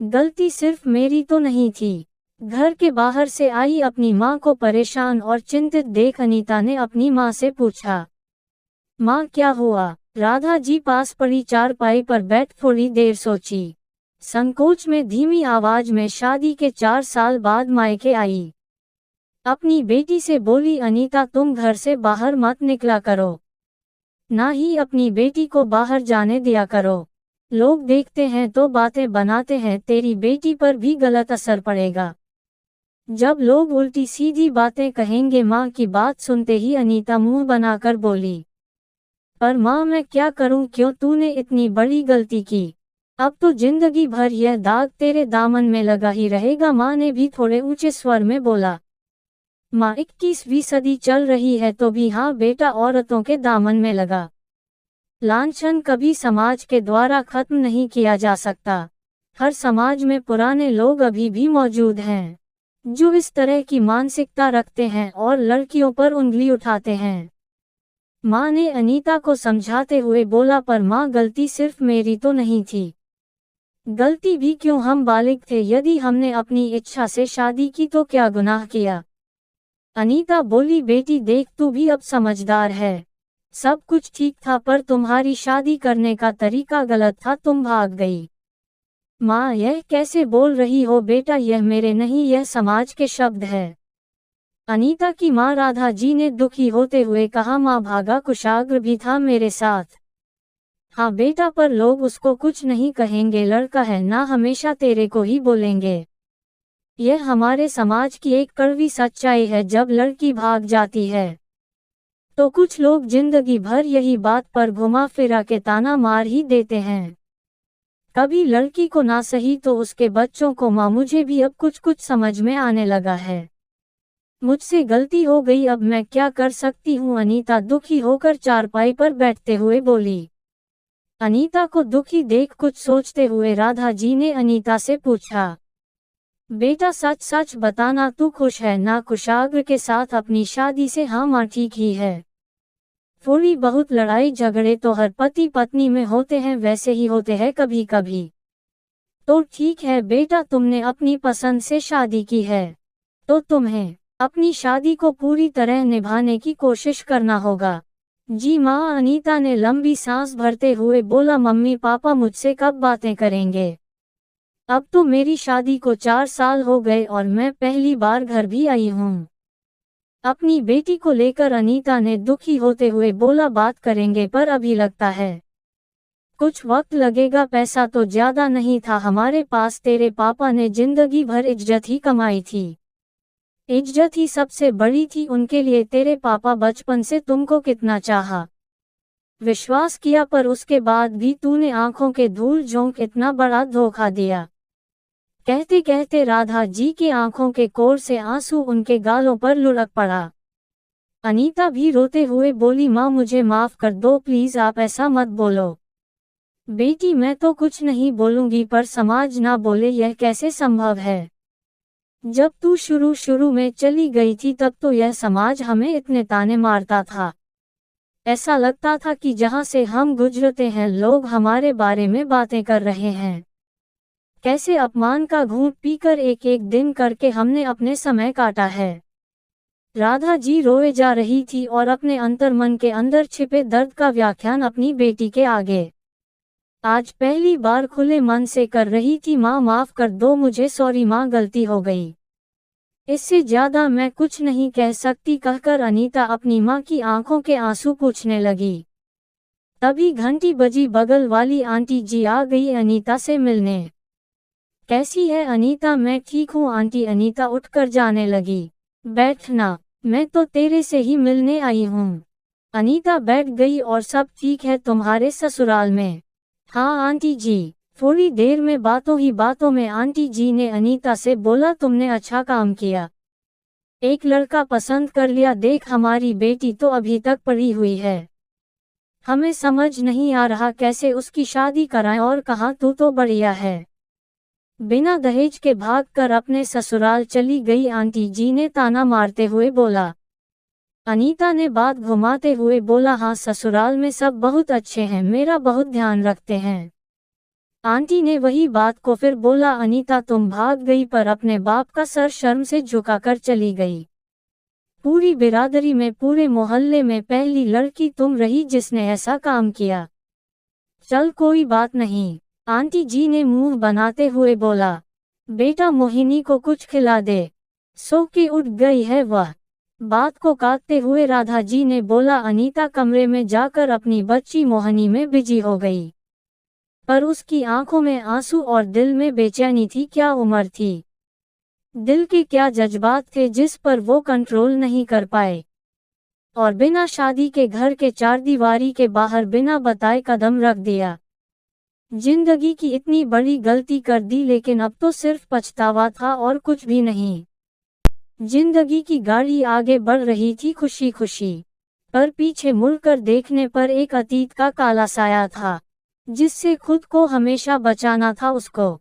गलती सिर्फ मेरी तो नहीं थी। घर के बाहर से आई अपनी माँ को परेशान और चिंतित देख अनीता ने अपनी माँ से पूछा, माँ क्या हुआ? राधा जी पास पड़ी चारपाई पर बैठ थोड़ी देर सोची। संकोच में धीमी आवाज में शादी के 4 साल बाद मायके आई। अपनी बेटी से बोली, अनीता तुम घर से बाहर मत निकला करो, ना ही अपनी बेटी को बाहर जाने दिया करो। लोग देखते हैं तो बातें बनाते हैं, तेरी बेटी पर भी गलत असर पड़ेगा। जब लोग उल्टी सीधी बातें कहेंगे। माँ की बात सुनते ही अनीता मुंह बनाकर बोली, पर माँ मैं क्या करूँ, क्यों तूने इतनी बड़ी गलती की? अब तो जिंदगी भर यह दाग तेरे दामन में लगा ही रहेगा। माँ ने भी थोड़े ऊंचे स्वर में बोला। माँ 21वीं सदी चल रही है तो भी हाँ बेटा, औरतों के दामन में लगा लांछन कभी समाज के द्वारा खत्म नहीं किया जा सकता। हर समाज में पुराने लोग अभी भी मौजूद हैं जो इस तरह की मानसिकता रखते हैं और लड़कियों पर उंगली उठाते हैं। माँ ने अनीता को समझाते हुए बोला, पर माँ गलती सिर्फ मेरी तो नहीं थी। गलती भी क्यों, हम बालिग थे। यदि हमने अपनी इच्छा से शादी की तो क्या गुनाह किया? अनीता बोली, बेटी देख तू भी अब समझदार है। सब कुछ ठीक था पर तुम्हारी शादी करने का तरीका गलत था, तुम भाग गई। माँ यह कैसे बोल रही हो बेटा, यह मेरे नहीं यह समाज के शब्द है। अनीता की माँ राधा जी ने दुखी होते हुए कहा, माँ भागा कुशाग्र भी था मेरे साथ। हाँ बेटा, पर लोग उसको कुछ नहीं कहेंगे, लड़का है ना, हमेशा तेरे को ही बोलेंगे। यह हमारे समाज की एक कड़वी सच्चाई है। जब लड़की भाग जाती है तो कुछ लोग जिंदगी भर यही बात पर घुमा फिरा के ताना मार ही देते हैं। कभी लड़की को ना सही तो उसके बच्चों को। माँ मुझे भी अब कुछ कुछ समझ में आने लगा है। मुझसे गलती हो गई, अब मैं क्या कर सकती हूँ? अनीता दुखी होकर चारपाई पर बैठते हुए बोली। अनीता को दुखी देख कुछ सोचते हुए राधा जी ने अनीता से पूछा, बेटा सच सच बताना, तू खुश है ना कुशाग्र के साथ अपनी शादी से? हाँ माँ ठीक ही है। थोड़ी बहुत लड़ाई झगड़े तो हर पति पत्नी में होते हैं, वैसे ही होते हैं कभी कभी। तो ठीक है बेटा, तुमने अपनी पसंद से शादी की है तो तुम्हें अपनी शादी को पूरी तरह निभाने की कोशिश करना होगा। जी माँ, अनीता ने लंबी सांस भरते हुए बोला। मम्मी पापा मुझसे कब बातें करेंगे? अब तो मेरी शादी को 4 साल हो गए और मैं पहली बार घर भी आई हूँ। अपनी बेटी को लेकर अनीता ने दुखी होते हुए बोला, बात करेंगे पर अभी लगता है कुछ वक्त लगेगा। पैसा तो ज्यादा नहीं था हमारे पास, तेरे पापा ने जिंदगी भर इज्जत ही कमाई थी। इज्जत ही सबसे बड़ी थी उनके लिए। तेरे पापा बचपन से तुमको कितना चाहा, विश्वास किया, पर उसके बाद भी तूने आंखों के धूल झोंक इतना बड़ा धोखा दिया। कहते कहते राधा जी की आंखों के कोर से आंसू उनके गालों पर लुढ़क पड़ा। अनीता भी रोते हुए बोली, माँ मुझे माफ कर दो प्लीज, आप ऐसा मत बोलो। बेटी मैं तो कुछ नहीं बोलूंगी, पर समाज ना बोले यह कैसे संभव है? जब तू शुरू में चली गई थी तब तो यह समाज हमें इतने ताने मारता था, ऐसा लगता था कि जहां से हम गुजरते हैं लोग हमारे बारे में बातें कर रहे हैं। कैसे अपमान का घूंट पीकर एक एक दिन करके हमने अपने समय काटा है। राधा जी रोए जा रही थी और अपने अंतर्मन के अंदर छिपे दर्द का व्याख्यान अपनी बेटी के आगे आज पहली बार खुले मन से कर रही थी। माँ माफ कर दो मुझे, सॉरी माँ गलती हो गई, इससे ज्यादा मैं कुछ नहीं कह सकती, कहकर अनीता अपनी माँ की आंखों के आंसू पोंछने लगी। तभी घंटी बजी, बगल वाली आंटी जी आ गई अनीता से मिलने। कैसी है अनीता? मैं ठीक हूँ आंटी। अनीता उठकर जाने लगी। बैठना, मैं तो तेरे से ही मिलने आई हूँ। अनीता बैठ गई। और सब ठीक है तुम्हारे ससुराल में? हाँ आंटी जी। थोड़ी देर में बातों ही बातों में आंटी जी ने अनीता से बोला, तुमने अच्छा काम किया, एक लड़का पसंद कर लिया। देख हमारी बेटी तो अभी तक पड़ी हुई है, हमें समझ नहीं आ रहा कैसे उसकी शादी कराएं। और कहाँ तू तो बढ़िया है, बिना दहेज के भागकर अपने ससुराल चली गई। आंटी जी ने ताना मारते हुए बोला। अनीता ने बात घुमाते हुए बोला, हाँ ससुराल में सब बहुत अच्छे हैं, मेरा बहुत ध्यान रखते हैं। आंटी ने वही बात को फिर बोला, अनीता तुम भाग गई पर अपने बाप का सर शर्म से झुकाकर चली गई। पूरी बिरादरी में, पूरे मोहल्ले में पहली लड़की तुम रही जिसने ऐसा काम किया। चल कोई बात नहीं, आंटी जी ने मुंह बनाते हुए बोला। बेटा मोहिनी को कुछ खिला दे। सो के उठ गई है वह। बात को काटते हुए राधा जी ने बोला। अनीता कमरे में जाकर अपनी बच्ची मोहिनी में बिजी हो गई, पर उसकी आंखों में आंसू और दिल में बेचैनी थी। क्या उम्र थी, दिल के क्या जज्बात थे जिस पर वो कंट्रोल नहीं कर पाए, और बिना शादी के घर के चारदीवारी के बाहर बिना बताए कदम रख दिया। जिंदगी की इतनी बड़ी गलती कर दी, लेकिन अब तो सिर्फ पछतावा था और कुछ भी नहीं। जिंदगी की गाड़ी आगे बढ़ रही थी खुशी खुशी, पर पीछे मुड़कर देखने पर एक अतीत का काला साया था जिससे खुद को हमेशा बचाना था उसको।